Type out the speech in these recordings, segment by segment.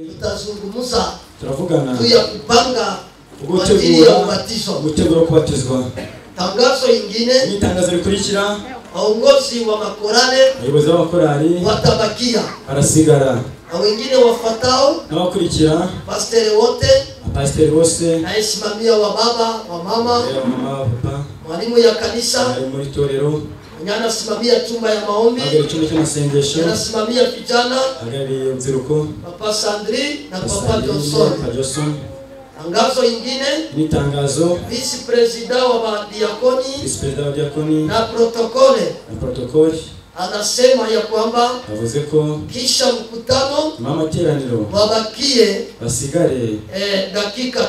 tutazungumza turavugana ya kupanga gutegura kubatizwa. Tangazo ingine ni tangazo likurikira, aongozi wa makorale abayobozi b'abakorali watabakia arasigara, wengine wafatao n'abakurikira pasteri wote, pasteri bose, na isimamia wa baba wa mama, papa, mwalimu ya kanisa, mwalimu w'itorero, nyana simamia chumba ya maombi, icyumba cy'amasengesho, nyana simamia vijana, urubyiruko, papa Sandri na papa Johnson. Tangazo ingine ni tangazo vice president wa diakoni na protokole anasema ya kwamba avuze ko kisha mkutano mama teraniro wabakie basigare dakika 5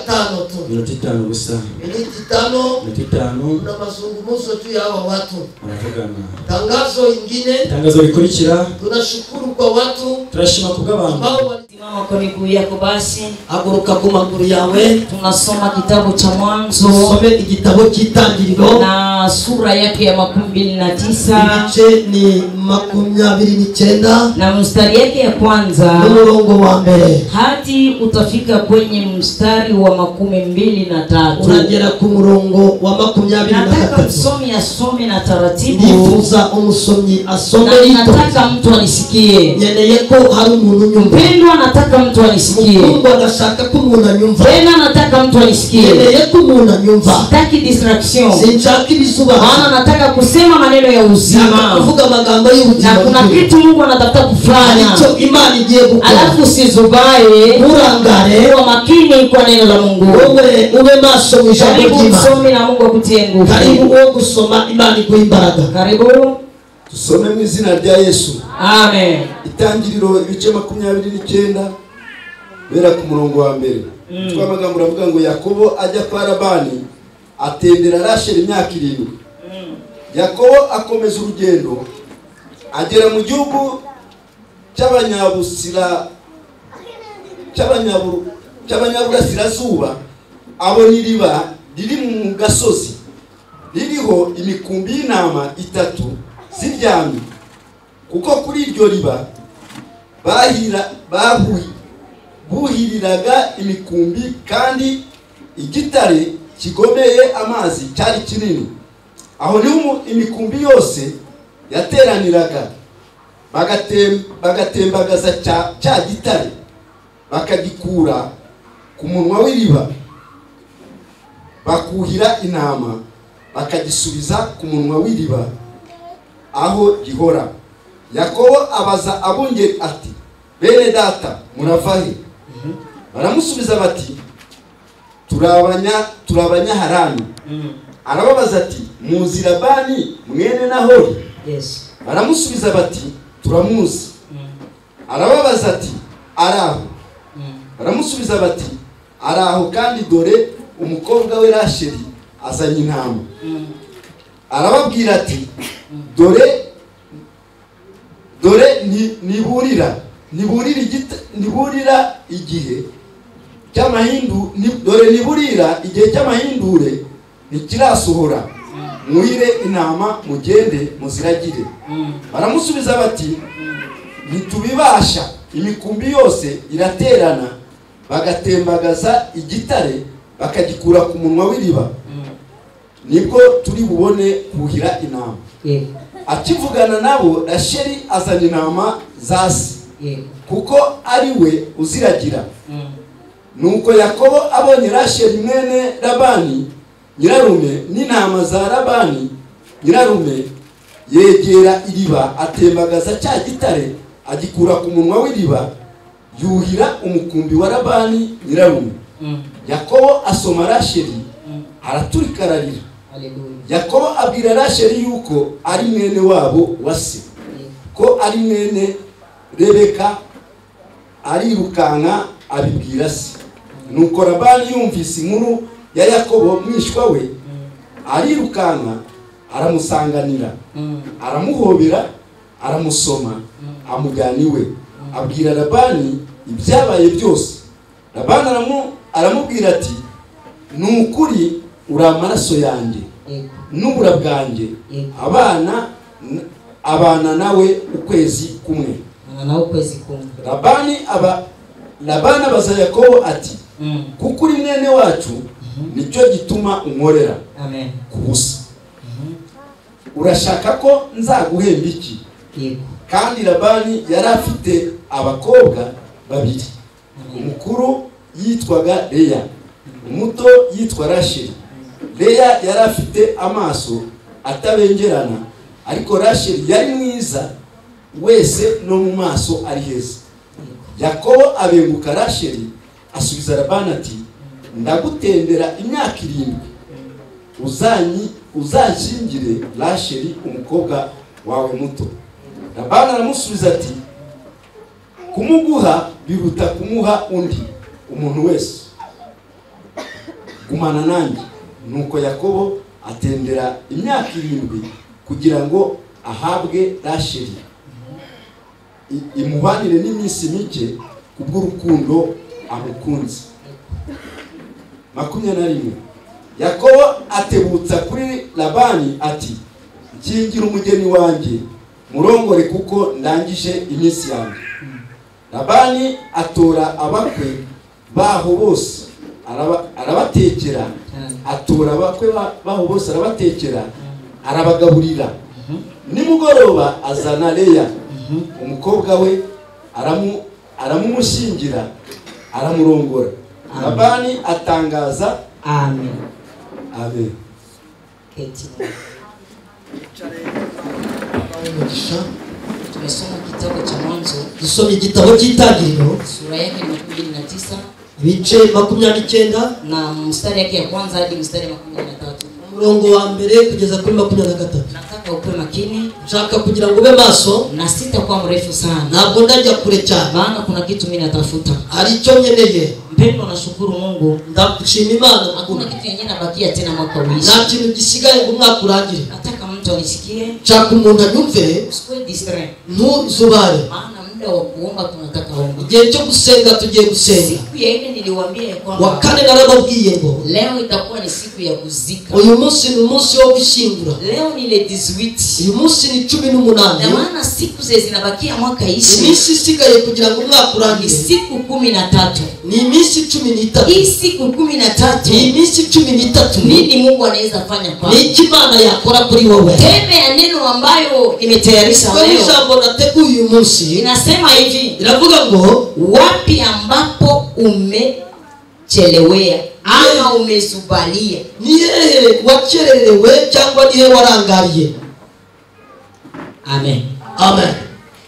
tu, minute 5 gusa, minute 5 na mazungumzo tu ya hawa watu aravugana. Tangazo ingine, tangazo likurikira, tunashukuru kwa watu, turashima kubw'abantu ambao walisimama kwa miguu yako. Basi aguruka ku maguru yawe, tunasoma kitabu cha Mwanzo, some igitabo cy'Itangiriro na sura yake ya 29 ni 29 na mstari yake ya kwanza mlango wa mbere hadi utafika kwenye mstari wa 23. Unagera ku murongo wa 23. Nataka msomi asome na taratibu, nifuza umusomyi asome, nataka mtu anisikie. Yeneye ko hari umuntu nyumva, pendwa nataka mtu anisikie, Mungu anashaka ko umuntu anyumva, tena nataka mtu anisikie, yeneye ko umuntu anyumva, sitaki distraction, sinchaki bisuba, maana nataka kusema maneno ya uzima, kuvuga magambo y'ubuzima, na kuna kitu Mungu anatafuta kufanya, hicho imani igiye gukora. Alafu usizubaye, urangare, uwe makini kwa neno la Mungu, ube maso mu ijambo ry'Imana. Usome na Mungu akutie nguvu. Karibu wewe kusoma imani kwa imbaraga. Karibu tusome mu izina rya Yesu. Amen. Itangiriro ibice 29 bera ku murongo wa mbere. Twamagambo ravuga ngo Yakobo ajya kwa Labani atendera Rasheli imyaka 7. Yakobo akomeza urugendo agera mu gihugu cy'abanyaburasirazuba, abona iriba riri mu gasozi ririho imikumbi y'intama 3 ziryamye, kuko kuri iryo riba buhiriraga imikumbi, kandi igitare kigomeye amazi cyari kinini. Aho niho imikumbi yose yateraniraga, bagatembagaza cya gitare bakagikura ku munwa w'iriba, bakuhira intama bakagisubiza ku munwa w'iriba aho gihora. Yakobo abaza abungeri ati, bene data muravahe? Baramusubiza bati, turabanya Harani. Arababaza ati, muzi Labani mwene Nahori? Yes. Baramusubiza bati, turamuzi. Arababaza ati, araho? Baramusubiza bati, araho, kandi dore umukobwa we Rasheli azanye intama. Arababwira ati, dore niburira igihe cy'amahindu, dore niburira igihe cy'amahindure ntikirasohora, muhire intama mugende muziragire. Baramusubiza bati, ntitubibasha, imikumbi yose iraterana, bagatembagaza igitare bakagikura ku munwa w'iriba, nibwo turi bubone kuhira intama. Akivugana nabo, Rasheli azana intama zasi, kuko ari we uziragira. Nuko Yakobo abonye Rasheli mwene Labani nyirarume n'intama za Labani nyirarume, yegera iriba atembagaza cya gitare agikura ku munwa w'iriba, yuhira umukumbi wa Labani nyirarume. Yakobo asoma Rasheli araturikararira. Yakobo abwira Rasheli yuko ari mwene wabo wa se, ko ari mwene Rebeka. Arirukanka abibwira se. Nuko Labani yumvise inkuru ya Yakobo mwishwa we, arirukanka aramusanganira, aramuhobera, aramusoma, amujyana iwe, abwira Labani ibyabaye byose. Labani aramubwira ati, nukuri uri amaraso yanjye n'ubura bwanjye, abana nawe ukwezi kumwe. Labani Labani abaza Yakobo ati kuko uri mwene wacu nicyo gituma unkorera Amen. kubusa. Urashaka ko nzaguhemba iki? Kandi Labani yari afite abakobwa babiri. Umukuru yitwaga Leya, umuto yitwa Rasheli. Leya yari afite amaso atabengerana, ariko Rasheli yari mwiza wese no mu maso ari heza. Yakobo abenguka Rasheli, asubiza Labani ati ndagutendera imyaka 7, uzanshingire Rasheli umukobwa wawe muto. Labani aramusubiza ati kumuguha biruta kumuha undi umuntu wese, gumana nanjye. Nuko Yakobo atendera imyaka 7 kugira ngo ahabwe Rasheli, imuhanire n'iminsi mike kubw'urukundo amukunze. 21. Yakobo atebutsa kuri Labani ati nkingira umugeni wanjye murongore kuko ndangije iminsi yanjye. Labani atora abakwe baho bose arabatekera, atora abakwe baho bose arabatekera, arabagaburira. Nimugoroba azana Leya umukobwa we, aramumushingira, aramurongora. Labani atangaza Amen. Amen. Tumesoma kitabu cha Mwanzo. Dusomye igitabo cy'Itangiriro Sura yake 29 ibice 29 na mstari yake ya kwanza hadi mstari wa 13. umurongo wa mbere kugeza kuri 23. Nataka upe makini, nshaka kugira ngo ube maso, na sitakuwa mrefu sana. ntabwo ndajya kure cyane, Maana kuna kitu mimi natafuta. hari icyo nkeneye. Mpendo, nashukuru Mungu. Ndakushima Imana, Hakuna kitu yenyewe nabakia tena mwaka uishi. nta kintu gisigaye ngo umwaka urangire. Nataka mtu anisikie. Nshaka umuntu anyumve, Usikwe distrait. ntuzubare. Maana muda wa kuomba tunataka omba. Igihe cyo gusenga tugiye gusenga. Siku ya ile niliwaambia kwamba Wa kane narababwiye ngo leo itakuwa ni siku ya kuzika. uyu munsi ni umunsi wo gushyingura. Leo ni le 18. uyu munsi ni 18. Na maana siku zinabakia mwaka ishi. iminsi isigaye kugira ngo umwaka urangire Siku 13. ni iminsi 13. Hii siku 13 ni iminsi 13. nini Mungu anaweza fanya kwa? ni iki Imana yakora kuri wowe? Teme ya neno ambayo nimetayarisha Kwa leo ijambo nateguye uyu munsi inasema hivi, iravuga ngo wapi ambapo umechelewea ama umezubalia? ni hehe wakererewe cyangwa ni hehe warangariye? Amen. Amen.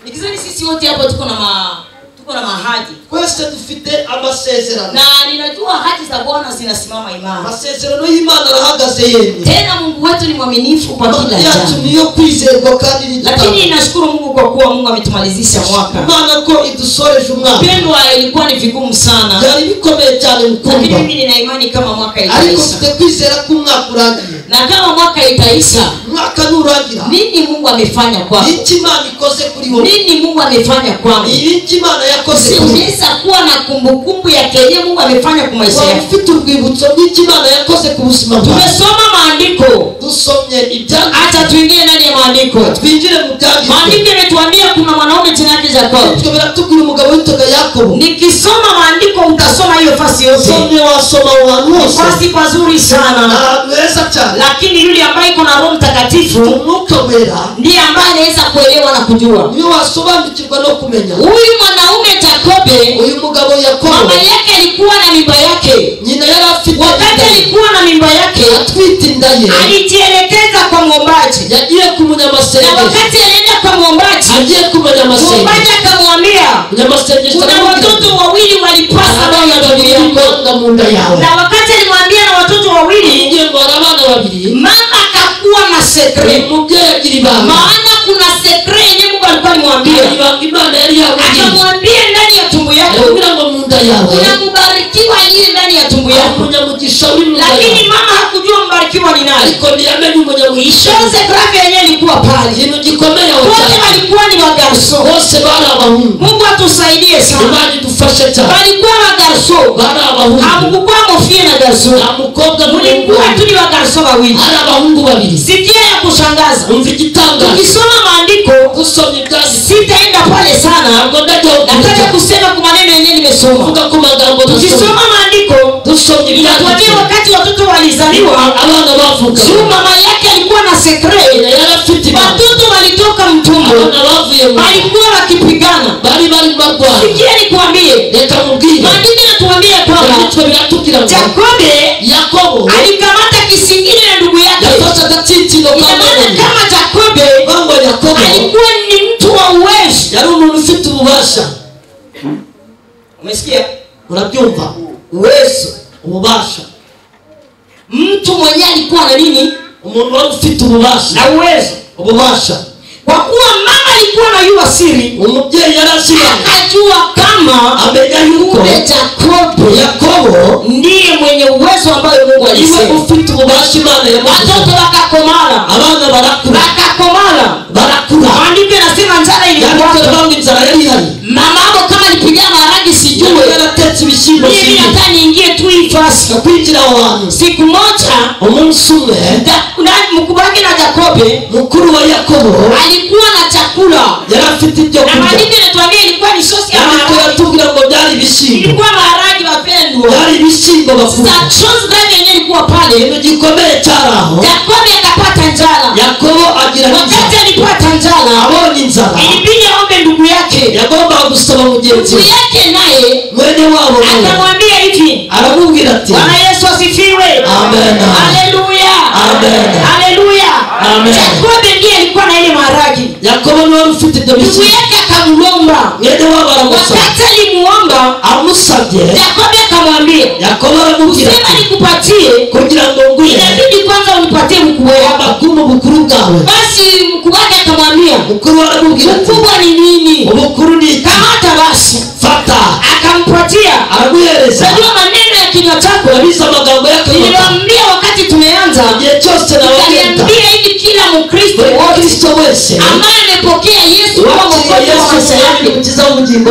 Nikizani sisi wote hapa tuko na mahadi. Twese dufite amasezerano, Na ninajua ahadi za Bwana zinasimama imara. amasezerano y'Imana arahagaze yemye. Tena Mungu wetu ni mwaminifu kwa kila yacu jambo. niyo kwizerwa kandi nitutanga. Lakini ninashukuru Mungu kwa kuwa Mungu ametumalizisha mwaka. Imana ko idusoreje umwaka. Pendwa, ilikuwa ni vigumu sana. Byari bikomeye cyane Lakini mukundwa. mimi nina imani kama mwaka Ariko itaisha. mfite kwizera ko umwaka urangiye. Na kama mwaka itaisha, Umwaka nurangira, nini Mungu amefanya kwako? iki Imana ikoze kuri wowe? Nini Mungu amefanya kwangu? Iki Imana yakoze Si kuri wowe? unaweza kuwa na kumbukumbu ya kenye Mungu amefanya kwa maisha Waba yako. ufite urwibutso n'iki Imana yakoze ku buzima bwawe? Tumesoma maandiko. Dusomye ibyanditswe. Acha tuingie ndani ya maandiko. Twinjire mu byanditswe. Maandiko yanatuambia kuna mwanaume jina lake Yakobo. Twe biratubwira umugabo witwaga Yakobo. Nikisoma maandiko utasoma hiyo fasi yote. Somye wasoma ahantu hose. Fasi pazuri sana. Weza cyane. Lakini yule ambaye iko na Roho Mtakatifu Umwuka wera ndiye ambaye anaweza kuelewa na kujua. niyo wasobanukirwa no kumenya. Huyu mwanaume Yakobo, Uyu mugabo Yakobo, mama yake alikuwa na mimba yake. nyina yari afite Wakati alikuwa na mimba yake, atwite inda ye, alijielekeza kwa mwombaji. yagiye ku Na munyamasengesho. wakati alienda kwa mwombaji, Agiye ku munyamasengesho. mwombaji akamwambia Munyamasengesho kuna watoto wawili walipasa ndani ya tumbo yako. mu nda yawe. Na wakati alimwambia na watoto wawili, Ngiye ngo abana babiri. mama akakuwa na sekre. Umubyeyi agira ibanga. Maana kuna sekre yenye Mungu alikuwa alimwambia. Ibanga Imana yari yamubwiye. Akamwambia ndani ya tumbo yako Yamubwira ngo mu nda yawe kuna kubarikiwa aliye ndani ya tumbo yako. umunyamugisha uri mu nda Lakini yawe. mama hakujua mbarikiwa ni nani. Ariko ntiyamenye umunyamugisha. Chose grave yenyewe ilikuwa pale. Ikintu gikomeye aho Wote cyane. walikuwa ni wagarso. Bose bari abahungu. Mungu atusaidie sana. Imana idufashe cyane. Walikuwa wagarso. Bari abahungu. Hamkukuwa mofie na garso. nta mukobwa Mulikuwa tu ni wagarso wawili. ari abahungu babiri. Sikia ya kushangaza. Umva igitangaza. Ukisoma maandiko, Usomye ibyanditswe. sitaenda pale sana. Ntabwo ndajya Nataka kusema kwa maneno yenyewe tumesoma. Vuga ku magambo Tukisoma maandiko dusomye inatuambia wakati watoto walizaliwa abana bavuka juu mama yake alikuwa na secret. yarafite Watoto walitoka mtumbo walikuwa wakipigana. Sikia nikwambie, reka mubwire maandiko yanatuambia kwamba Yakobo alikamata kisingiri na ndugu yake. Kama Yakobo alikuwa ni mtu wa uwezo, yari umuntu ufite ububasha. umesikia? Unabyumva? Uwezo, Ububasha. mtu mwenye alikuwa na nini? Umuntu wari ufite ububasha Na uwezo. ububasha. Kwa kuwa mama alikuwa anajua siri, umubyeyi yarashira akajua kama amenya yuko Yakobo ndiye mwenye uwezo ambayo Mungu alisema. ufite ububasha Imana yamuhaye. Watoto wakakomala, Abana barakura. maandiko yanasema njala ilikuwa. Inzara yari ihari. Mama hapo kama alipiga maharagi sijui, yaratetse ibishyimbo mimi hata niingie tu ifasi. kwinjira ahantu. Siku moja umunsi umwe mkubwa wake na Yakobo, mukuru wa Yakobo alikuwa na chakula. yarafite ibyo Na kurya. maandiko yanatuambia ilikuwa ni sosi ya maharagi. Yatubwira ngo byari ibishyimbo. Ilikuwa maharagi wapendwa. Byari ibishyimbo bakunda. Sasa chose gani yenyewe ilikuwa pale? Ibintu gikomeye cyaraho. Yakobo akapata njala. Yakobo agira Wakati alipata njala, abonye inzara, ilibidi aombe ndugu yake. yagomba gusaba mugenzi Ndugu yake naye mwene wabo akamwambia hivi, aramubwira ati Bwana Yesu asifiwe. Amen. Haleluya. Amen. Haleluya. Amen. Yakobo ndiye alikuwa na ile maharagi. Yakobo niwe ufite ibyo Ndugu bishyimbo. yake akamlomba. Mwene wabo aramusaba. Wakati alimuomba, amusabye Yakobo akamwambia, Yakobo aramubwira sema ati nikupatie, kugira ngo nguhe inabidi kwanza unipatie mkubwa wako. amakuru bukuru bwawe. Basi mkubwa wake akamwambia, Mukuru aramubwira ati mkubwa ni nini? ubukuru ni Kamata basi. fata. Akampatia. Aramuhereza. Najua maneno ya kinywa chako. Urabizi amagambo yako. Niliwaambia wakati tumeanza, igihe cyose niliwaambia hivi kila Mkristo wese ambaye amepokea Yesu kama mwokozi wa maisha yake,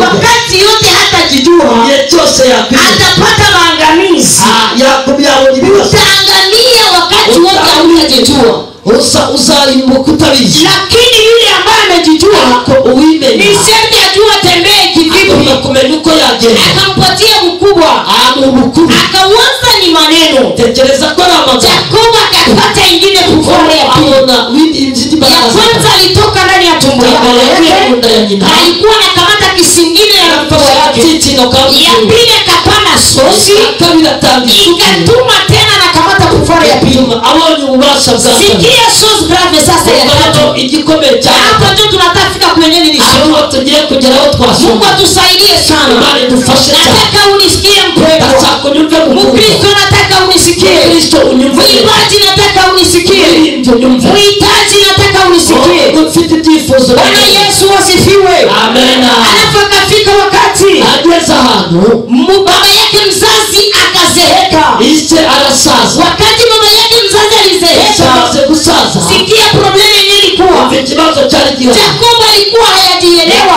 wakati yote hatajijua, igihe cyose atapata maangamizi. Utaangamia wakati wote haujajijua. Uzarimbuka utabizi. Lakini yule ambaye amejijua, ni sharti ajue atembee kivipi. Akampatia mkubwa, akawaza ni maneno. Yakobo akapata ingine kufanya ya pili. Ya kwanza alitoka ndani ya tumbo yake, alikuwa anakamata kisingine ya mkubwa yake. Ya pili akapanda sosi, ikatuma tena anakamata kufanya ya pili. Sikia sosi grave sasa ya tatu. Hapa ndio tunatafika kwenye nilisema. Mungu atusaidie sana. Nataka unisikie mpendwa. Mkristo nataka unisikie. Mwimbaji nataka unisikie. Muhitaji nataka unisikie. Bwana Yesu asifiwe. Amen. Alafu akafika wakati baba yake mzazi akazeeka. Wakati baba yake mzazi alizeeka, sikia problemu yenyewe ilikuwa. Yakobo alikuwa hayajielewa.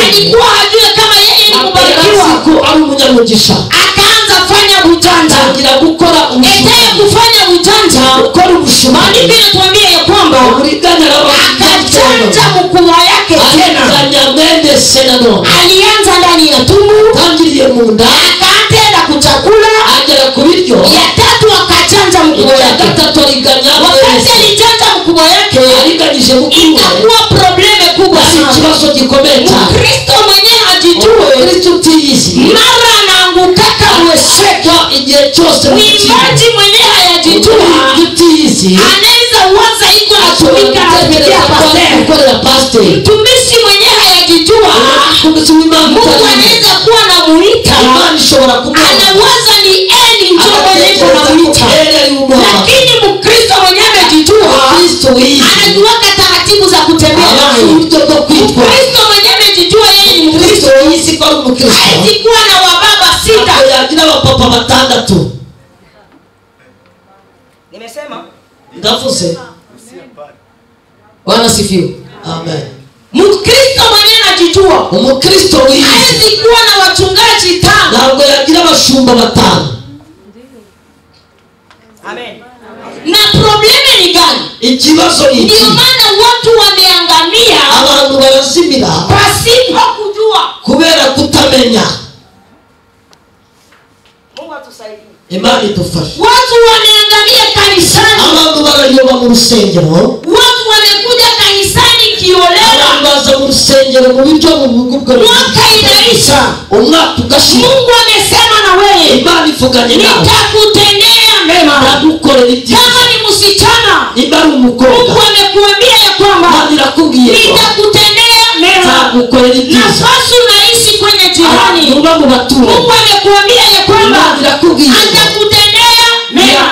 Alikuwa hajue kama yeye ni mbarikiwa. Akaanza fanya bujanja. Etaya kufanya bujanja. Maandiko yanatuambia ya kwamba akachanja mkubwa yake tena. Alianza ndani ya tumbo, akaenda kuchakula. Ya tatu akachanja mkubwa yake. Wakati alichanja mkubwa yake, ikakuwa probleme kubwa sana. Mkristo mwenye hajijue, mara anaangukaka mwesheka. Mwimbaji mwenye hayajijua, anaweza waza iko natumika na pastor. Mtumishi mwenye hayajijua, Mungu anaweza kuwa na muita, anawaza ni Eli ndio mwenye iko na muita. Lakini Mkristo mwenye amejijua, anajua taratibu za kutembea naye. Mkristo mwenye amejijua yeye ni Mkristo, hawezi kuwa na wababa 6. Nimesema? Ndavuze. Bwana sifiwe. Amen. Mkristo mwenye anajijua, hawezi kuwa na wachungaji 5. Ntabwo yagira abashumba 5. Amen. Na probleme ni gani? Ikibazo ni ndio maana watu wameangamia, abantu barazimira pasipo kujua, kubera kutamenya. Imana idufashe. Watu wanaangamia kanisani. Abantu barayoba mu rusengero. Watu wanakuja kanisani kiolela. Baza mu rusengero mu buryo bugubwo. Mwaka inaisha. Umwaka ugashira. Mungu amesema na wewe. Imana ivuganye nawe. Nitakutendea mema. Nagukorera ibyiza. Kama ni msichana. Imana umukobwa. Mungu amekuambia ya kwamba nitakutendea mema. Nagukorera ibyiza. Nafasi unaishi kwenye jirani. Mungu amekuambia ya kwamba atakutendea mema.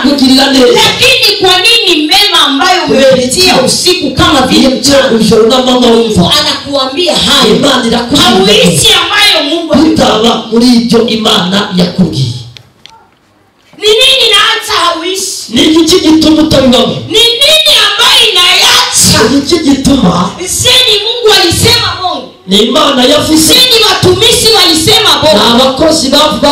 Lakini kwa nini mema ambayo umepitia usiku kama vile mchana? Mungu anakuambia hayo. Hauishi ambayo Mungu utaba muri ibyo Imana yakubwiye. Ni nini naacha hauishi? Ni iki gituma utabibamo? Ni nini ambayo inaacha? Ni iki gituma? Sisi Mungu alisema Mungu. Ni Imana yavuze. Sisi watumishi walisema Mungu. Na abakozi bavuga.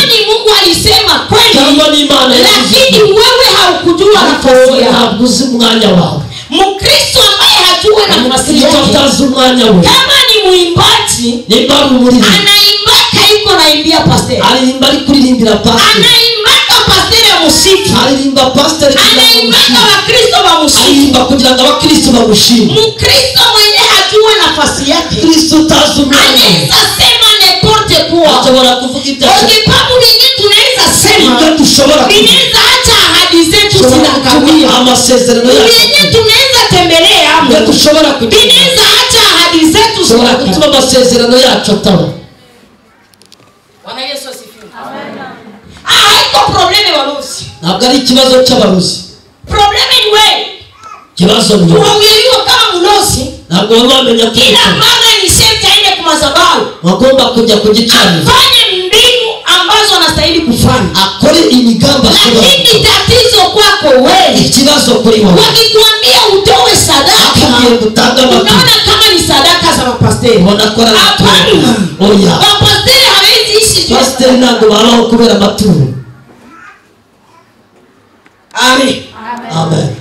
Ni Mungu alisema kweli. Kama ni Imana yavuze. Lakini wewe haukujua nafasi yako. Habuze umwanya wawe. Mkristo ambaye hajua nafasi yake. Kama ni muimbaji, anaimbaka yuko naimbia pastor. Alimba ari kuririmbira pastor. Anaimbaka pastor ya musiki. Alimba pastor anaimbaka wakristo wa musiki. Alimba kugira ngo abakristo bamushime. Mkristo mwenye hajua nafasi yake. Kristo tazumana. Anaweza sema n'importe quoi. Atawala kuvuga ibyo. Ukipamu ningi tunaweza sema. Ibyo dushobora. Ninaweza acha ahadi zetu zinakamia. Amasezerano yacu. Ninyi tunaweza tembelea hapo. Ibyo dushobora kugira. Ninaweza acha ahadi zetu zinakamia. Amasezerano yacu atawa. Bwana Yesu asifiwe. Amen. Haiko probleme warusi. Ntabwo ari ikibazo cy'abarusi. Probleme ni wewe. Kibazo ni wewe. Tuambiwa kama mlosi. Ntabwo wamenya ko. Kila mara ni sema aende kwa madhabahu. Wagomba kujya kugicanira. Afanye mbinu ambazo anastahili kufanya. Akore imigamba ashobora. Lakini tatizo kwako wewe. Ikibazo kuri wewe. Wakikwambia utoe sadaka. Unaona kama ni sadaka za mapasteri. Unakora hapana. Oya. Mapasteri hawezi ishi. Pasteri ntabwo babaho kubera amaturo. Amen. Amen.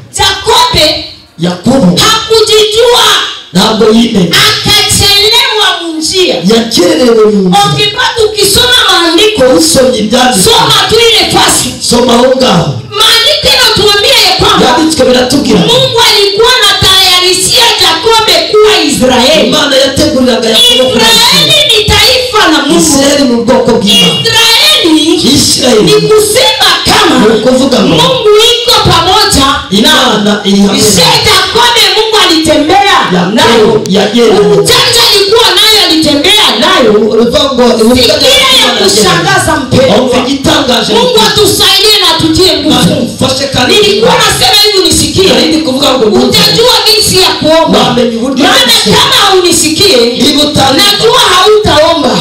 Yakobo hakujijua. Ntabwo yimenya. Akachelewa munjia. Yakererewe munjia. Ukipata ukisoma maandiko. Usomye ibyanditswe. Soma tu ile fasi. Soma aho ngaho. Maandiko yanatuambia ya kwamba yanditswe biratubwira. Mungu alikuwa anatayarishia Yakobo kuwa Israeli. Imana yateguriraga Yakobo kuwa Israeli ni taifa la Mungu. Israeli ni ubwoko bw'Imana. Israeli ni kusema kama Mungu iko pamoja. Imana iri hamwe. Yakobo Mungu alitembea nayo. Ujanja alikuwa nayo alitembea nayo. Sikia ya kushangaza mpendwa. Mungu atusaidie na tutie nguvu. Nilikuwa nasema hivi unisikie. Utajua jinsi ya kuomba. Maana kama unisikie, najua hautaomba. Na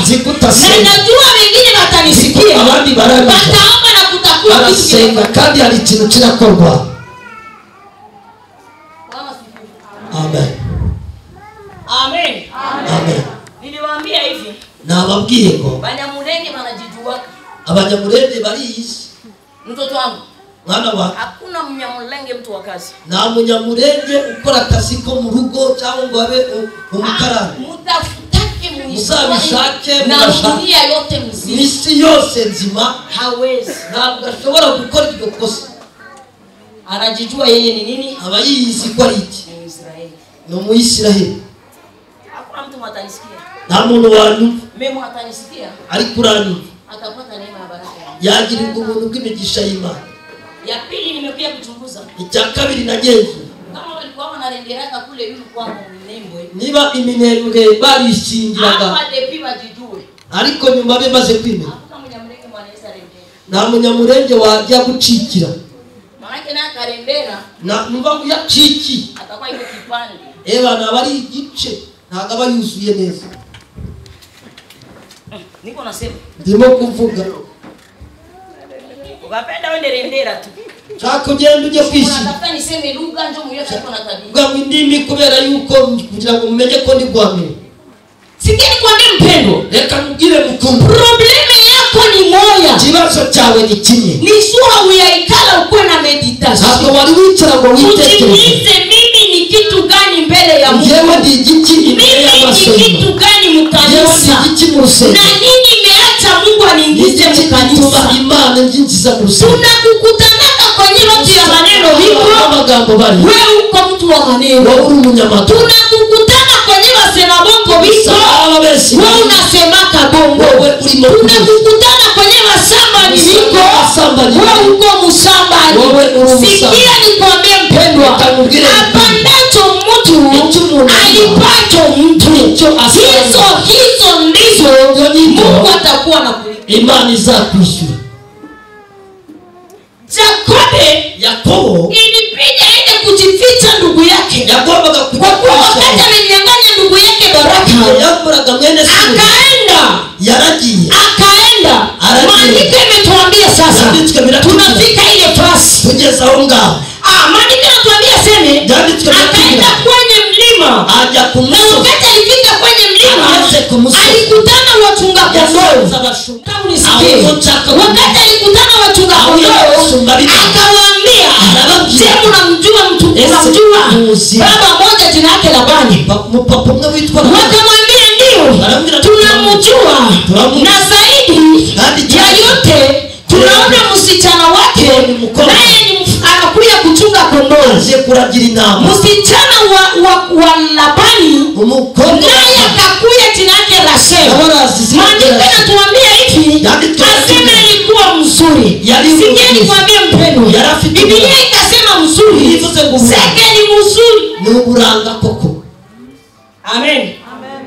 najua wengine watanisikia. Wataomba na kutakuwa kitu kandi hari ikintu kirakorwa. Amen. Amen. Amen. Niliwaambia hivi. Nababwiye ngo Banyamulenge banajijuwaka. Abanyamulenge bariyizi. Mtoto wangu. Mwana wa. Hakuna mnyamulenge mtu wa kazi. Na munyamulenge ukora akazi ko mu rugo cyangwa ngo abe umukarani. Mutafutake muzabishake na dunia yote mzima. Misi yose nzima hawezi. Ntabwo ashobora gukora iryo kosa. Anajijua yeye ni nini? Abayizi ko ari iki? Ni Israeli. No mu Israeli. Hakuna mtu atanisikia. Nta muntu wanyu. Mimi atanisikia. Ari kurani. Atapata neema ya baraka. Yagirirwa ubuntu bw'imigisha y'Imana. Ya pili nimekuja kuchunguza. Icya kabiri nagenze. Kama walikuwa wanarengeraka kule yule kwa Minembwe. Niba iminembwe barishingiraga. Hapa depi bajijue. Ariko nyuma be maze kwimenya. Hakuna munyamurenge mwanaweza rengera. Nta munyamurenge wajya gucikira. Maana na karembera. Na numva ngo yaciki. Atakuwa iko kipande. Bana bari igice ntago abayuzuye neza. Niko nasema. Ndimo kuvuga. Ukapenda wende rendera tu. Chako genda uje kwishi. Unatafuta niseme lugha ndio mwiyo chako na tabia. Nga ndimi kubera yuko kugira ngo mumenye ko ndi gwamye. Sikia nikwambie mpendo. Reka mugire mukumbu. Probleme yako ni moya. Kibazo cyawe ni kimwe. Ni sura uyaikala ukwe na meditation. Hapo wali wicara ngo witekereze. Mimi ni kitu gani mbele ya Mungu? Yewe ndi igiki imbere y'amaso y'Imana. Ni kitu gani mkanisa? Yewe ndi igiki mu rusengero? Na nini imeacha Mungu aniingize mkanisa? Imana kuingiza mrusi. Tunakukutanaka kwenye watu ya maneno hiko. Magambo bali. Wewe uko mtu wa maneno. Wewe mnyamaza. Tunakukutana kwenye wasema bongo hiko. Wewe unasema kabongo. Tunakukutana kwenye wasamba ni hiko. Wewe uko musamba ni. Sikia nikwambie mpendwa. Apandacho mtu alipacho mtu. Hizo ndizo Mungu atakuwa na kulipa. Imani za kuishi. Yakobo ilibidi aende kujificha ndugu yake. Kwa kuwa wakati amenyang'anya ndugu yake baraka, akaenda. Maandiko imetuambia sasa tunafika ile fasi. Maandiko inatuambia seme akaenda kwenye mlima. Na wakati alifika kwenye mlima alikutana wachunga kondoo. Wakati alikutana wachunga kondoo akawaambia, je, mnamjua mtu? Unamjua baba moja jina yake Labani? Wakamwambia ndio tunamjua, na zaidi ya yote tunaona msichana wake naye anakuja kuchunga kondoo. Msichana wa Labani naye akakuja jina yake Rashel. Maandiko yanatuambia hivi, asema ilikuwa mzuri. Sikia nikwambie mpendwa, Biblia ikasema mzuri, seke ni mzuri. Amen.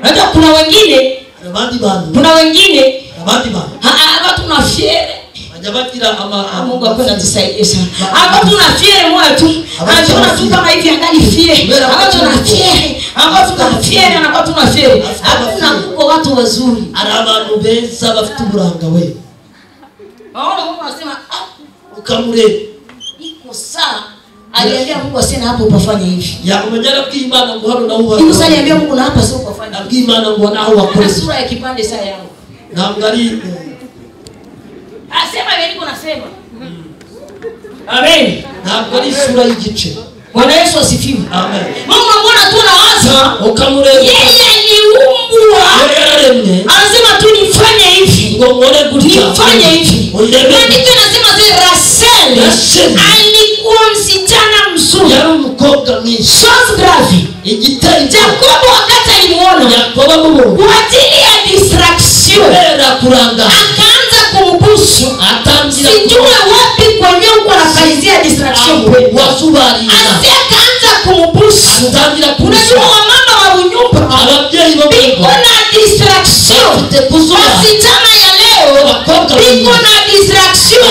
Hata kuna wengine hapa tunafiere. Mungu akwenda tusaidie sana. Hapa tunafiere moyo tu. Anaona tu kama hivi angali fiere. Hapa tunafiere. Hapa tunafiere na hapa tunafiere. Hakuna kuko watu wazuri. Arabantu beza bafite uburanga we. Naona Mungu anasema ukamure iko saa. Aliambia Mungu asena hapo upafanye hivi. Ya umejana kuimana ngo hano na uwa. Mungu sasa aliambia Mungu na hapa sio upafanye. Abwimana ngo naho wakora. Sura ya kipande saa yangu. Na angali asema yeye niko nasema. Amen. Na angali sura y'igice. Bwana Yesu asifiwe. Amen. Mungu mbona tu nawaza ukamure yeye ni umbwa. Anasema tu nifanye hivi. Ngo ngone gutya. Nifanye hivi. Maandiko yanasema Rachel alikuwa msichana mzuri. Yari umukobwa mwiza. Chose grave. Igitari Jacob wakati alimuona Yakobo mubo. Kwa ajili ya distraction. Era kuranga. Akaanza kumbusu. Atangira. Sijua wapi kwenye uko nafanyia distraction kweli. Wasubari. Akaanza kumbusu. Atangira kunajua wamama wa unyumba. Ababyeyi bo biko na distraction. Wasichana ya leo biko na distraction.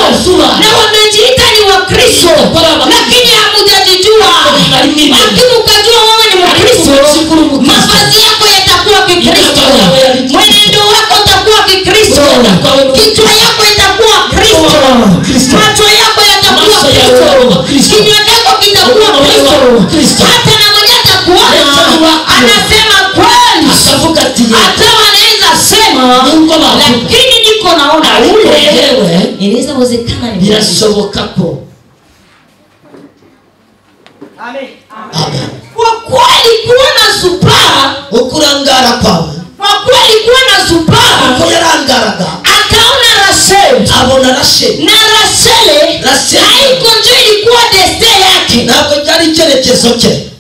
Na wamejiita ni Wakristo. Lakini hamujajijua. Lakini ukajua wewe ni Mkristo, mavazi yako yatakuwa Kikristo. Mwenendo wako utakuwa Kikristo. Kichwa yako itakuwa Kristo. Macho yako yatakuwa Kristo. Kinywa chako kitakuwa Kristo. Hata na mwenye atakuona anasema kweli. Hata wanaweza sema lakini niko naona ule. Inaweza wezekana ni birashobokako. Amen. Amen. Kwa kweli kuona supaa ukurangara kwawe. Kwa kweli kuona supaa uko yarangaraga. Akaona Rachel. Abona Rachel. Na Rachel haiko ndio ilikuwa destiny yake. Nako cyari cyerekezo cye.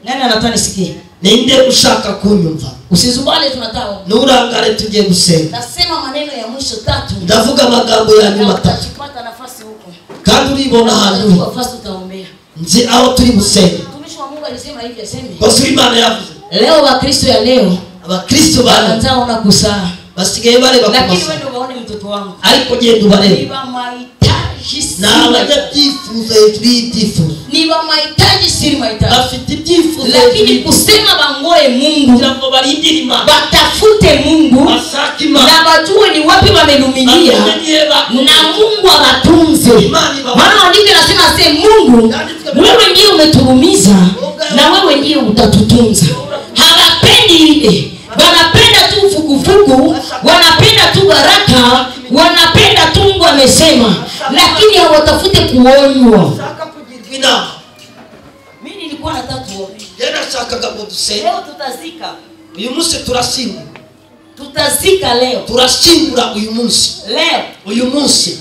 Nani anataka nisikie? Ninde ushaka kunyumva? Usizubale tunataka. Nurangare tujye gusenga. Nasema maneno ya mwisho 3. Ndavuga amagambo ya nyuma 3. Utapata nafasi huko. Kandi uribona hantu. Nafasi utaombea. Nzi aho turi gusenga. Mtumishi wa Mungu alisema hivi aseme. Basi Imana yavuze. Leo Wakristo ya leo. Abakristo wanaona kusaa. Basigaye bare bakumasa. Lakini wewe ndio unaone mtoto wangu. Ariko genda ubare. Niba mahitaji na abajyifuza ibyifuzo. Niba mahitaji siri mahitaji. Bafite ibyifuzo. Lakini kusema bangoe Mungu. Nabo barindira Imana. Batafute Mungu. Basaki Imana. Na bajue ni wapi wamelumilia. Na Mungu abatunze. Maana andiko nasema Mungu wewe ndiye umeturumiza na wewe ndiye utatutunza. Hawapendi ile. Wanapenda tu fukufuku, wanapenda tu baraka, wanapenda tu Mungu amesema, lakini hawatafute kuonywa. Mimi nilikuwa nataka tuombe. Yeye anataka dusenge. Leo tutazika. Uyu munsi Tutazika leo. Turashingura uyu munsi. Leo. Uyu munsi.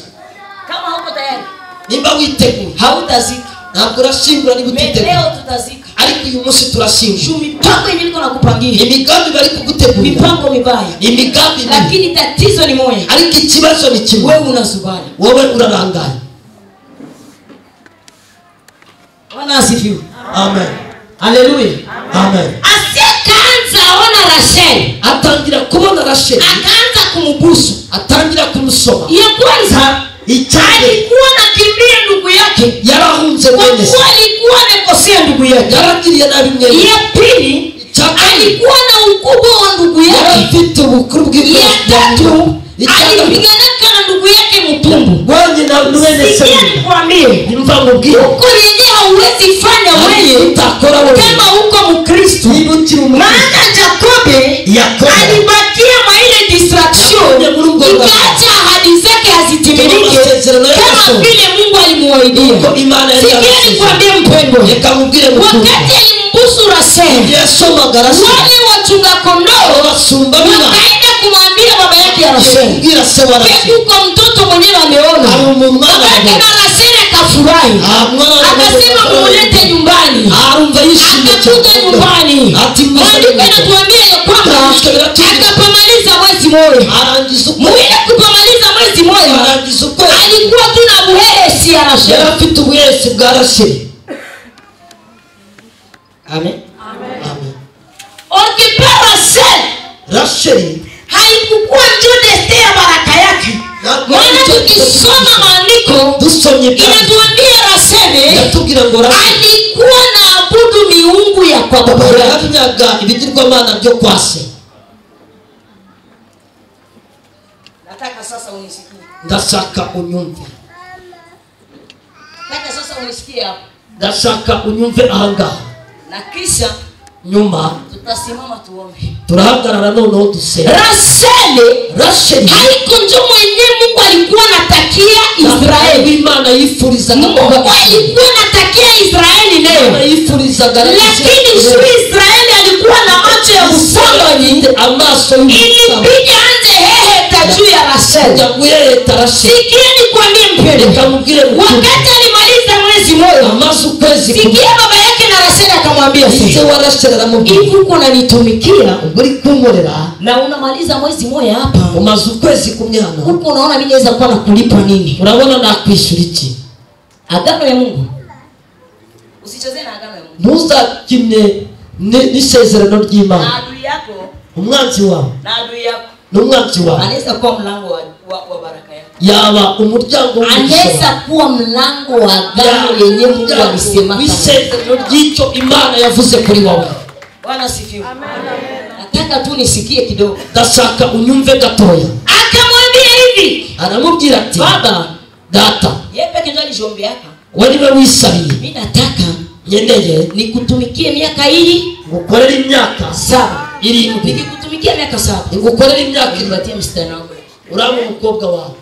kama hauko tayari nimba witeguye hautazika ntabwo urashingura niba utiteguye leo tutazika ariko uyu munsi turashingura mipango yenyewe niko nakupangia imigambi bari kugutegurira mipango mibaya imigambi lakini tatizo ni moja ariko ikibazo ni kimwe wewe unazubali wowe urarangaye Bwana asifiwe amen haleluya amen asikaanza ona Rachel atangira kubona Rachel akaanza kumubusu atangira kumusoma ya kwanza alikuwa nakimbia ndugu yake yarahunze mwene se alikuwa anakosea ndugu yake yaragiriye nabi mwene ya pili alikuwa na ukubwa wa ndugu yake yarafite ubukuru bw'ibyo ya tatu alipigana na ndugu yake mtumbu wewe na mwene se nikwambie nimva mubwire uko yenyewe hauwezi fanya wewe utakora wewe kama uko Mkristo maana Jacob alibakia maile distraction ikaacha ahadi zake hazitimilike kama vile Mungu alimuahidia sikia nikwambie mpendwa wakati alimbusu Rachel wale wachunga kondoo wakaenda kumwambia baba yake ya Rachel yuko mtoto mwenyewe ameona wakati na Rachel akafurahi akasema mulete nyumbani akakuja nyumbani maandiko yanatuambia ya kwamba akapamaliza mwezi moja mwile kupamaliza mwezi moja alikuwa tu na buhesi ya Rachel afite ubuhesi bwa Rachel amen amen ukipewa Rachel haikukuwa ndio destiny ya baraka yake maana tukisoma maandiko inatuambia Rachel alikuwa na abudu miungu ya kwa baba yake ibigirwamana byo kwase nataka sasa unisikie ndashaka unyumve nataka sasa unisikie hapo ndashaka unyumve ahangaha na kisha nyuma tutasimama tuombe turahagarara noneho dusenge Rachel haiko ndio mwenyewe Mungu alikuwa anatakia Israeli Imana yifurizaga Mungu alikuwa anatakia Israeli leo yifurizaga lakini Israeli alikuwa na macho ya usambani amaso ilibidi anze hehe tajuu ya Rachel sikia nikwambie mpendwa wakati alimaliza mwezi moja sikia baba yake na Rachel akamwambia hivi uko unanitumikia uri kumorera na unamaliza mwezi moja hapa umaze ukwezi kumyana uko unaona mimi naweza kuwa nakulipa nini urabona nakwishyura iki agano ya Mungu usicheze na agano ya Mungu ntuzakine n'isezerano ry'Imana adui yako umwanzi wawe na adui yako n'umwanzi wawe anaweza kuwa mlango wa baraka yako yaba umuryango anaweza kuwa mlango wa agano yenyewe Mungu alisema isezerano ry'icyo Imana yavuze kuri wawe Bwana sifiwe nataka tu nisikie kidogo ndashaka unyumve gatoya akamwambia hivi aramubwira ati baba data yeye peke yake alishombeka wewe wisabiye mimi nataka nyeneye nikutumikie miaka hii ngukorera imyaka 7 ili nikutumikia miaka 7 ngukorera imyaka nipatie msichana wangu uramu umukobwa wawe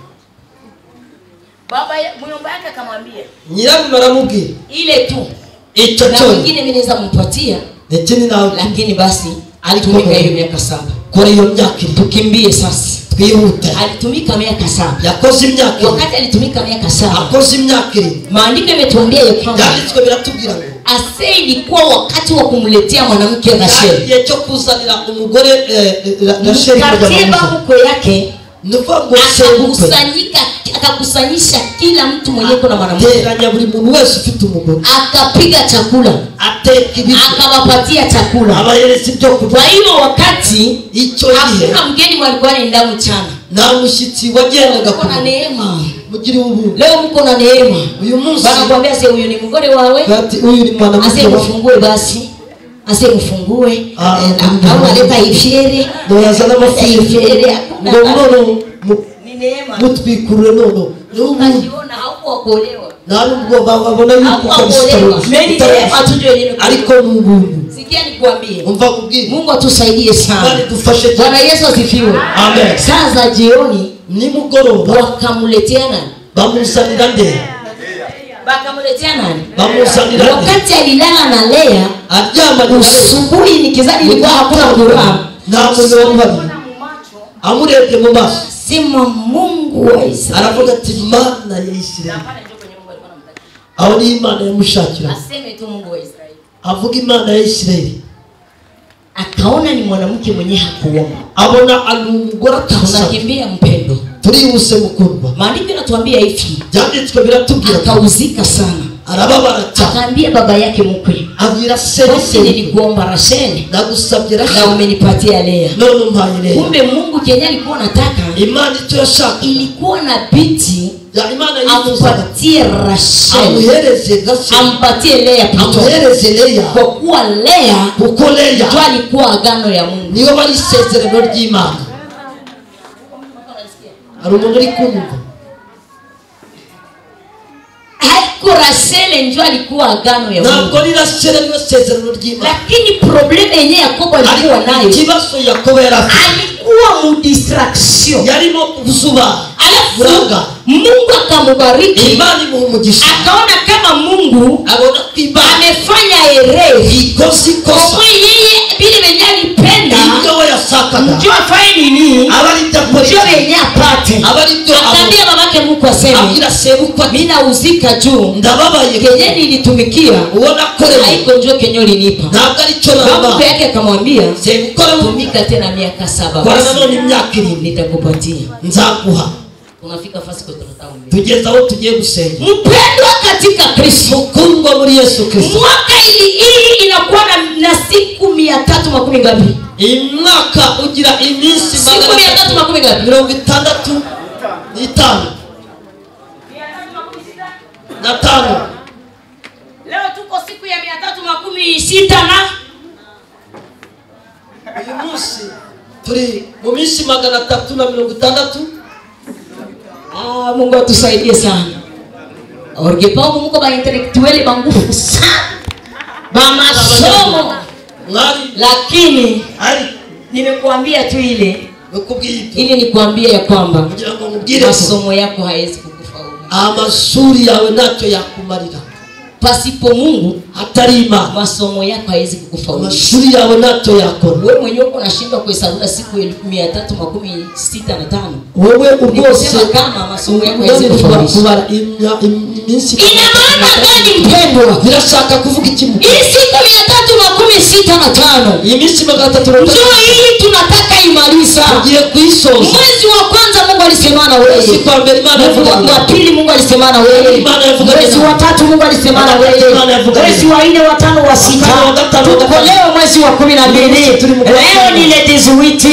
baba muyomba yake akamwambia nyirarume aramubwira ile tu icyo na mwingine mimi naweza kumpatia ndetse nawe lakini basi alitumika hiyo miaka 7 kora iyo myaka tukimbie sasa twihute alitumika miaka 7 yakoze imyaka wakati alitumika miaka 7 akoze imyaka maandiko yametuambia ya kwamba yanditswe biratubwira ngo ase ilikuwa wakati wa kumletea mwanamke Rachel igihe cyo kuzanira umugore Rachel katiba huko yake nuvango akakusanyisha kila mtu mwenye kuna mwanamke teranya buri muntu wese ufite umugore akapiga chakula ateka ibiryo akawapatia chakula abayeretse ibyo kurya. Kwa hiyo wakati icyo gihe hakuna mgeni walikuwa anaenda mchana na mushyitsi wagendaga kuna neema mugire ubu leo mko na neema uyu munsi banakwambia sasa huyu ni mgore wawe ati huyu ni mwanamke ase mfungue basi ase mfungue au aleta ifiere ndio yazana mafiere ndio ni neema mutwikurure nono unajiona hauko kuolewa nubwo babona yuko ariko n'ubuntu sikia nikwambie umva kubwira Mungu atusaidie sana bali dufashe Bwana Yesu asifiwe amen sasa jioni ni mugoroba wakamletea nani bamuzanira nde bakamletea nani bamuzanira wakati alilala na Lea aryama usubuhi nikizani ilikuwa hakuna ngura na muntu wari amurebye mu maso sema Mungu wa Israeli. Aravuga ati Imana ya Israeli. Aho ni Imana yamushakira. Aseme tu Mungu wa Israeli. Avuga Imana ya Israeli. Akaona ni mwanamke mwenye hakuomba. Abona alumugora tasa. Tunakimbia mpendo. Turihuse mukundwa. Maandiko yanatuambia hivi. Byanditswe biratubwira akauzika sana. Arababara cyane. Akaambia baba yake mkwe. Abwira Serese nilikuomba Rasheli. Nagusabye Rasheli. Na umenipatia Lea. None mpaye Lea. Kumbe Mungu Kenya alikuwa anataka. Imani icyo yashaka. Ilikuwa na biti. Ya Imana ampatie Rasheli. Amuhereze Rasheli. Ampatie Lea pito. Amuhereze Lea. Kwa kuwa Lea. Kuko Lea. Ndio alikuwa agano ya Mungu. Niyo bari isezerano ry'Imana. Ari umuntu uri kumva. Rasheli ndio alikuwa agano ya Mungu. Ntabwo ni Rasheli niyo sezerano ry'Imana. Lakini problem yenyewe Yakobo alikuwa nayo. Kibazo Yakobo alikuwa mu distraction. Yarimo kuzuba. Alafu Mungu akamubariki. Imani muumugisha. Akaona kama Mungu abona kwibana amefanya error. Ikosi kosa. Kwa yeye bila wenye alipenda. Ndio yasaka. Ndio afanye nini? Abali tapori. Ndio wenye apate. Abali ndio akaambia babake Mungu aseme. Akira sebukwa mimi nauzika juu. Ndababaye. Kenye nilitumikia. Uona kole. Haiko njoo kenye ulinipa. Ntabwo ari cyo namba. Baba yake akamwambia. Sebukora tumika tena miaka 7. Kwa nani ni miaka 7 nitakupatia. Nzakuha. Unafika fasi kwa tunataka. Tugeza aho tugiye gusenga. Mpendwa katika Kristo. Mkungwa muri Yesu Kristo. Mwaka hii inakuwa na siku 310 ngapi? Imwaka ugira iminsi siku 310 ngapi? 65. Na tano. Leo tuko siku ya 316 na uyu munsi turi mu minsi 360. Mungu atusaidie sana. Orgepa Mungu ba intellectual bangufu sana. Ba masomo. Lakini nimekuambia tu ile. Ili nikuambie ya kwamba masomo yako haiwezi kukufaulu. Amashuri yawe nacho yakumarira. Pasipo Mungu hatarima masomo yako haiwezi kukufaulu. Mashuri yawe nacho yakora. Wewe mwenyewe unashindwa kuhesabu siku 365. Wewe urwose kama masomo yako haiwezi kufaulu. Iminsi ina maana gani mpendwa? Birashaka kuvuga iki mu? Hii siku 365. Iminsi 365. Ndio hii tunataka imaliza. Tugiye kuisoza. Mwezi wa kwanza Mungu alisema na wewe. Siku ya mbele Imana yavuga. Wa pili Mungu alisema na wewe. Mwezi wa tatu Mungu alisema na wewe. Mwezi wa 4 wa 5 wa 6. Tuko leo mwezi wa 12. Leo ni ladies week.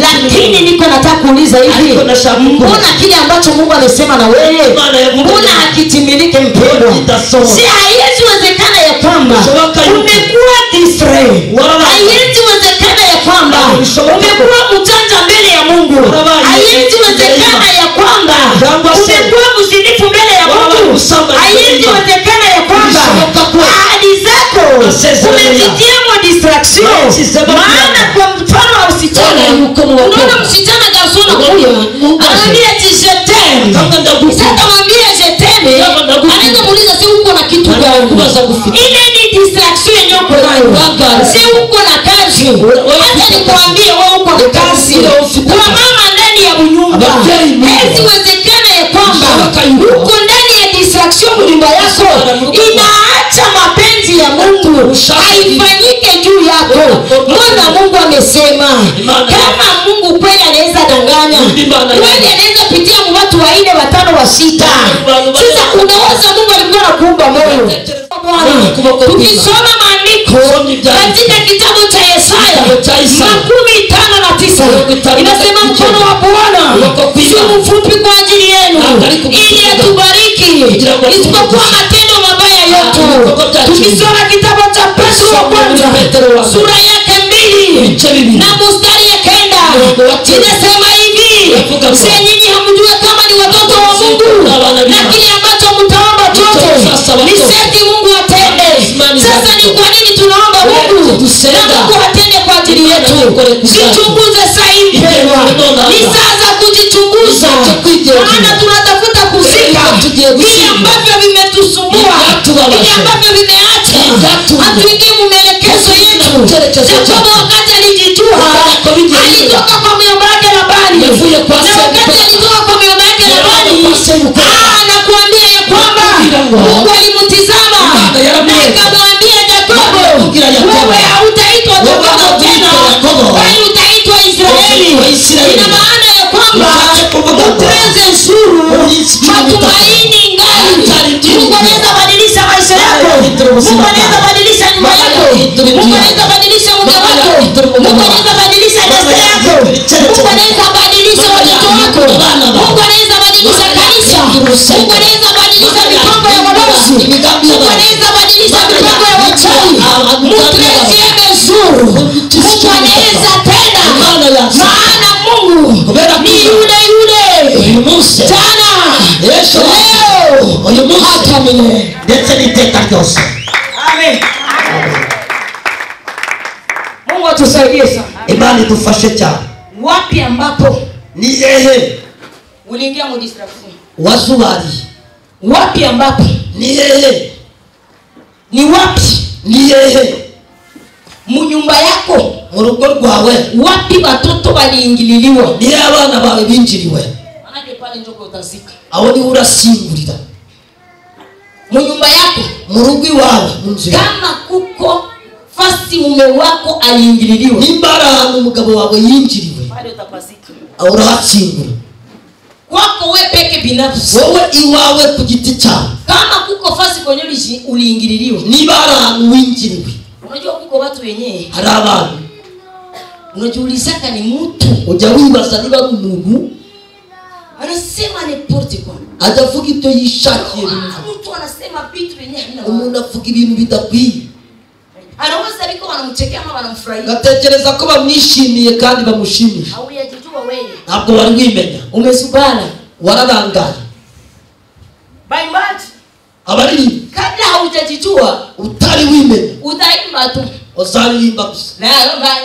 Lakini niko nataka kuuliza hivi. Mbona kile ambacho Mungu amesema na wewe? Mbona hakitimiliki mpendwa? Si haiwezekana ya kwamba umekuwa distract. Haiwezekana ya kwamba umekuwa mjanja mbele ya Mungu. Haiwezekana ya kwamba umekuwa mzinifu mbele ya Mungu. Haiwezekana ya kwamba ahadi zako umezitia mwa distraction. Maana kwa mfano wa msichana, unaona msichana garsona kuya anaambia je t'aime. Sasa mwambie je t'aime, anaanza muuliza si uko na kitu gani? Ile ni distraction yenyewe uko nayo. Si uko na kazi. Hata nikwambie wewe uko na kazi. Kwa mama ndani ya nyumba. Haiwezekana ya kwamba uko ndani ya distraction nyumba yako inaacha mapenzi ya Mungu haifanyike juu yako. Maana Mungu amesema kama Mungu kweli anaweza danganya, kweli anaweza pitia watu 4 5 6. Sasa unawaza Mungu alikuwa anakuumba moyo. Tukisoma maandiko katika kitabu cha Yesaya 59 inasema mkono wa Bwana si mfupi kwa ajili yenu ili atubariki isipokuwa matendo mabaya yetu. Tukisoma kitabu cha Petro wa kwanza sura yake 2 na mstari ya 9 inasema hivi, si nyinyi hamjua kama ni watoto wa Mungu na kile ambacho mtaomba chote ni sharti Mungu atende. Sasa ni kwa nini tunaomba Mungu na Mungu atende kwa ajili yetu? Jichunguze sasa hivi. Ni saa za kujichunguza. Maana tunatafuta kuzika vile ambavyo vimetusumbua, vile ambavyo vimeacha hatuingie mwelekezo yetu. Jacob wakati alijijua alitoka kwa myomba yake Labani Labani. Yavuye kwa Na se. wakati alitoka kwa mama yake Labani, anakuambia ya kwamba Mungu alimtizama na akamwambia Yakobo, wewe hautaitwa Yakobo tena, bali utaitwa Israeli. Ina maana ya kwamba utreze nzuru, matumaini ngali. Mungu anaweza badilisha maisha yako. Mungu anaweza badilisha nyumba yako. Mungu anaweza badilisha mume wako. Mungu anaweza badilisha destiny yako. Mungu anaweza badilisha watoto wako. Mungu anaweza badilisha kanisa. Mungu anaweza badilisha mipango ya wadosi. Mungu anaweza badilisha mipango ya wachawi. Mtreze nzuru, Mungu anaweza tena. Maana Mungu ni yule jana, leo, hata milele. Ndetse n'iteka ryose. Amen. Mungu atusaidie sana. Imana idufashe cyane. Wapi ambapo Ni hehe uliingia mu distraction? wazubari? Wapi ambapo Ni hehe? ni wapi Ni hehe mu nyumba yako, mu rugo rwawe? wapi batoto baliingililiwa? Ni hehe abana bawe binjiriwe? Manake pale njoko utazika. Aho ni urasingurira. Mu nyumba yako, Mu rugo iwawe munzira. kama kuko fasi mume wako aliingililiwa, Nimba ari ahantu umugabo wawe yinjiriwe, pale utapazika. aho urahatsingura. Kwako we peke binafsi, Wowe iwawe ku giti cyawe. kama kuko fasi kwenye uliingililiwa, Niba ari ahantu winjiriwe, unajua kuko watu wenyewe hari abantu unajiulizaka ni mtu ujya wibaza niba ari umuntu anasema n'importe quoi, ajya avuga ibyo yishakiye. mtu anasema vitu wenyewe hana. Umuntu avuga ibintu bidakwiye, Anaweza biko wanamchekea ama wanamfurahia. gatekereza ko bamwishimiye kandi bamushimisha. Hauyajijua wewe. Ntabwo wari wimenya, Umesubana. wararangaye. Baimbaji. Abaririmba Kabla haujajijua utari wimenya, utaimba tu. uzaririmba gusa. Na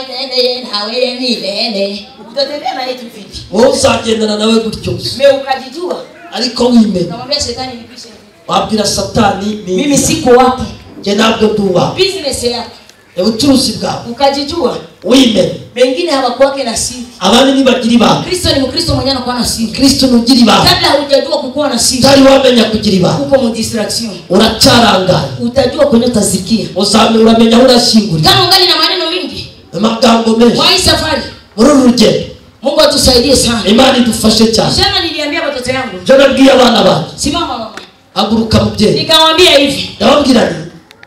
nende hawe ni nende. Utatembea na yetu vipi? Wowe uzagendana nawe gutyo gusa, Mimi ukajijua. ariko wimenya. Namwambia shetani nipishe. Wabwira Satani, Mimi siko wapo. njye ntabwo nduwa. Business yako. Ubucuruzi bwawe Ukajijua. wimenya. Wengine hawakuwake na siri. Abandi nibagira ibanga. Kristo ni Mkristo mwenye anakuwa na siri. Kristo nugira ibanga. Kabla hujajua kukuwa na siri, utari wamenya kugira ibanga, uko mu distraction. uracyarangaye. Utajua kwenye utazikia. Uramenya aho urashingurira. Kama ungali na maneno mingi, amagambo menshi kwa hii safari, muri uru rugendo. Mungu atusaidie sana. Imana idufashe cyane. Jana niliambia watoto yangu, Njye nabwiye abana banjye, simama mama. haguruka mubyeyi. Nikamwambia hivi, ndababwira nti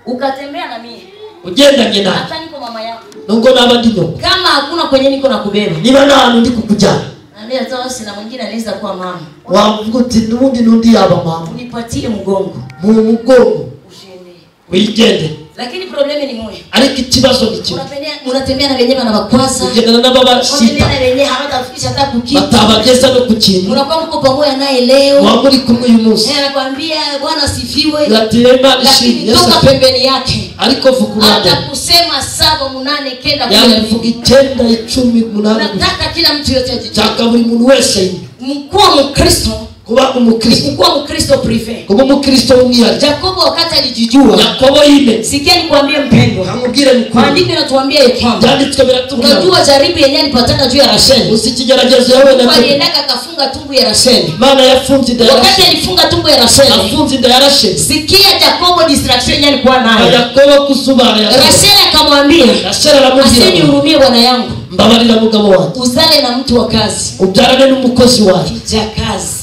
ukatembea na mimi. ugendanye nawe Hata niko mama yako. nubwo naba ndi nyoko. Kama hakuna kwenye niko nakubeba. Niba nta hantu ndi kukujyana, Naambia sawa, sina mwingine anaweza kuwa mama. wavuga uti n'ubundi n'undi yaba mama. Unipatie mgongo. Mu mugongo Usiende. wigende. Lakini problemi ni moja. Ariko ikibazo ni kimwe, Unatembea na wenyewe na bakwaza. ugendana n'ababashita Unatembea na wenyewe hawatafikisha hata kukitu. batabageza no ku kintu. Unakuwa mko pamoja naye leo. Waba muri kumwe uyu munsi, Anakuambia Bwana asifiwe. uratirema Lakini ishimye toka Yesu, pembeni yake ariko vuga urande atakusema 7, 8, 9, yavuga 9, 10, 8. nataka kila mtu yote ajijue. Chaka buri muntu wese yine Mkuwa Mkristo, kuba umukristo, mkuwa Mkristo privé. kuba umukristo w'umwihariko. Yakobo wakati alijijua, Yakobo yime, sikia nikwambie mpendwa, kamubwire ni kuri. maandiko yanatuambia kwamba Byanditswe biratubwira, unajua jaribu yenyewe alipataka juu ya Rasheli. usikigeragezo yawe na Aliendaka akafunga tumbo ya Rasheli. Imana yafunze inda ya Wakati Rasheli, alifunga tumbo ya Rasheli, afunze inda ya Rasheli. sikia Yakobo distraction yenyewe alikuwa nayo. Yakobo kusubara Yakobo, Rasheli akamwambia, Rasheli aramubwira, asinihurumie bwana yangu, mbabarira mugabo wanjye, uzale na mtu wa kazi. ubyarane n'umukozi wanjye. Kijakazi.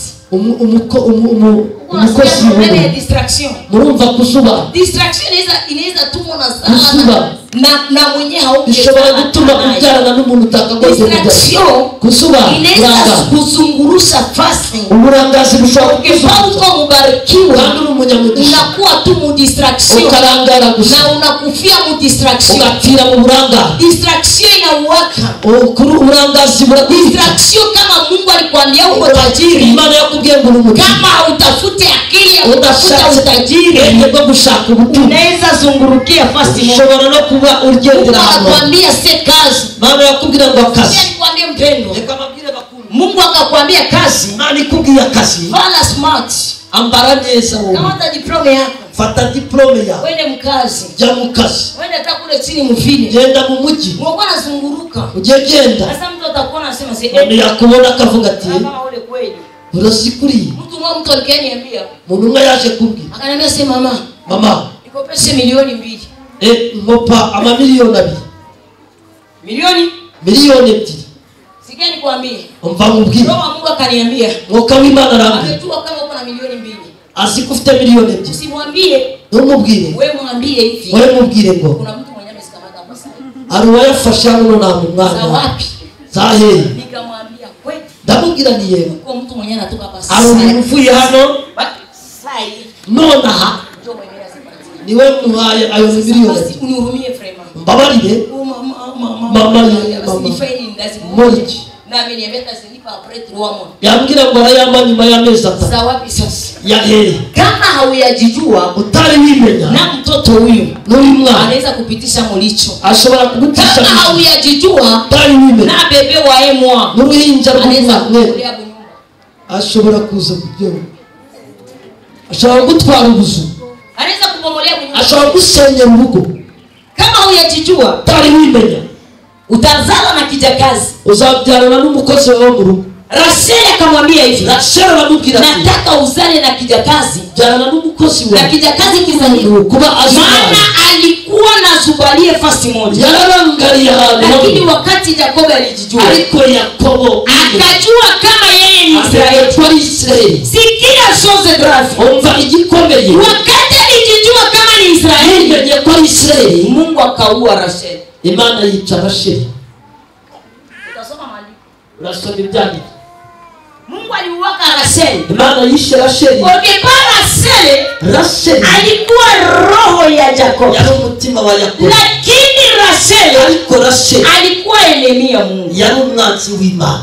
Umukozi wa distraction. Murumva kusubara. Distraction inaweza tumwa na Kusubara. sana na mwenye hauke. Bishobora gutuma kubyarana n'umuntu utakagoze kujya. Distraction Kusubara. inaweza kuzungurusha fasi. Uburangazi bushobora Ukifanya uko mubarikiwa, kandi uri umunyamugisha, unakuwa tu mu distraction ukarangara gusa, na unakufia mu distraction. ugapfira mu burangare. Distraction inauwaka. Kuri uburangazi burakwica. Distraction kama Mungu alikwambia uko tajiri, Imana yakubwiye ngo uri kama utafute akili ya kutafuta udashaka utajiri, bwo gushaka ubutunzi, unaweza zungurukia fasi moja. ushobora no kuba ugendera ahantu. Anakuambia se kazi. Imana yakubwira ngo akazi. Sasa nikwambie mpendwa, Reka mabwire bakuru, Mungu akakwambia kazi, Imana ikubwiye akazi, vala smart. ambara neza wowe, Kama hata diploma yako, fata diplome ya wende mkazi jya mu kazi wende atakule chini mvini genda mu mujyi mwokuwa nazunguruka ujye genda sasa mtu atakuwa anasema umuntu yakubona akavuga ati kama ule kweli urasikuri mtu alikaniambia umuntu umwe yaje kumbwira akaniambia sema mama nikopeshe milioni 2 ngopa amamiliyoni 2 milioni 2 sikia nikwambie umva mubwire roho Mungu akaniambia mwuka w'Imana arambwira amejua kama uko na milioni 2 asikufite miliyoni 2 usimwambie numubwire wewe mwambie hivi wewe mubwire ngo kuna mtu mwenye amesikamata hapa sasa ari wayafasha hano na mwana za wapi zahe nikamwambia kweli ndamubwira ni yewe uko mtu mwenye anatoka hapa sasa ari uvuye hano sai nona ha ndio mwenye asipatie niwe muhaye ayo miliyoni unihurumie frema mbabarire mama nifaini ndazi moji na ameniambia tazilipa après 3 mois yambwira ngo arayamba nyuma y'amezi 3 za wapi sasa yahere kama hauyajijua utari wimenya na mtoto huyu nuri mwana anaweza kupitisha mulicho ashobora kugutisha kama hauyajijua utari wimenya na bebe wa emwa n'uruhinja anaweza rw'umwana kukulia bunyumba ashobora kuza kujya ashobora gutwara ubuzu anaweza kubomolea bunyumba ashobora gusenya urugo kama hauyajijua utari wimenya utazala na kijakazi uzabyarana n'umukozi wawe mu rugo Rasheli akamwambia hivi Rasheli aramubwira ati nataka uzale na kijakazi byarana n'umukozi na wawe kijakazi kizaliwe kuba azana maana alikuwa na zubalie fasi moja yararangariye ahantu lakini hamwe wakati Yakobo alijijua ariko Yakobo akajua kama yeye ni Israeli twari Israeli sikia chose grave umva igikomeye wakati alijijua kama ni Israeli yamenye ko ari Israeli Mungu akaua Rasheli Imana yica Rasheli utasoma maandiko urasoma ibyandiko Mungu aliuaka Rasheli Imana yishe Rasheli Rasheli alikuwa roho ya Yakobo yari umutima wa Yakobo lakini Rasheli ariko Rasheli alikuwa enemy ya Mungu yari umwanzi w'Imana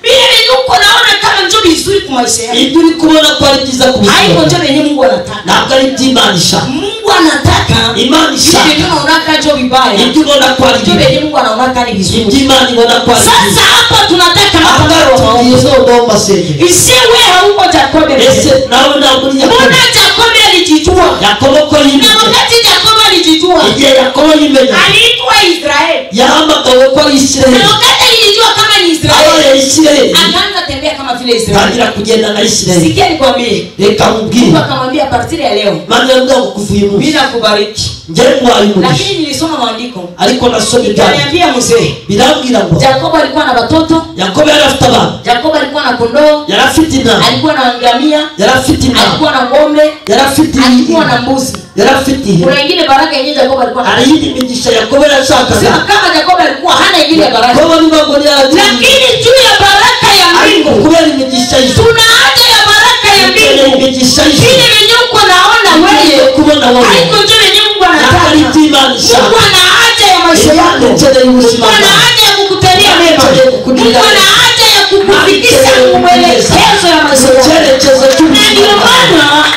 Biblia yuko naona kama ndio vizuri kwa maisha yako ibyo uri kubona ko ari byiza ku haiko buzima ndio yenye Mungu anataka ntabwo ari iby'Imana ishaka Mungu anataka Imana ishaka ndio unaona ndio vibaya ibyo ubona ko ari ndio yenye Mungu anaona ni vizuri iby'Imana ibona ko ari sasa hapa tunataka mapambano wa maombi no masenge isiwe hauko Yakobo ese nawe ntabwo uri Yakobo mbona Yakobo alijijua Yakobo ko na yimenya wakati Yakobo alijijua igihe Yakobo yimenya aliitwa Israeli yahamagawe ko ari Israeli na wakati alijijua kama ni Israeli abaye Israeli akaanza tembea kama vile Israeli tangira kugenda na Israeli sikia nikwambie reka mubwire Mungu akamwambia partir ya leo Mana yangu kuvuye mu mimi nakubariki ngere ngwaye umugisha lakini nilisoma maandiko ariko nasomye byandiko niambia mzee birambwira ngo Yakobo alikuwa na watoto Yakobo yari afite abana Yakobo alikuwa na kondoo yari afite intama alikuwa na ngamia yari afite intama alikuwa na ng'ombe yari afite alikuwa na mbuzi yari afite kuna nyingine baraka yenyewe Yakobo alikuwa na ari yindi migisha Yakobo sema yashakaga kama Yakobo alikuwa hana nyingine baraka Yakobo ni mambo ya lakini juu ya baraka ya ariko mbingu kubera imigisha hizo tuna haja ya baraka ya mbingu imigisha hizo vile wenye uko naona wewe kubona wewe haiko ndio wenye Mungu anataka ari iby'Imana ishaka Mungu ana haja ya maisha yako Mungu ana haja ya kukutendea mema Mungu ana haja ya kukufikisha mwelekezo ya maisha yako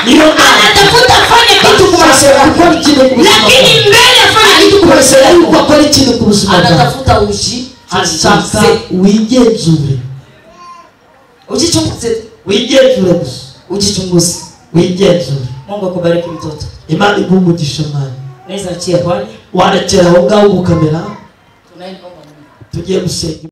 ndio maana anatafuta fanya kitu kwa maisha yako lakini mbele afanye kitu kwa maisha yako akora ikintu ku buzima bwawe anatafuta uji ashaka wigenzure ujichunguze gusa ujichunguze wigenzure Mungu akubariki mtoto Imana igumugisha mwana naweza achia kwani warekera aho ngaho gukamera tunaenda tugiye gusenga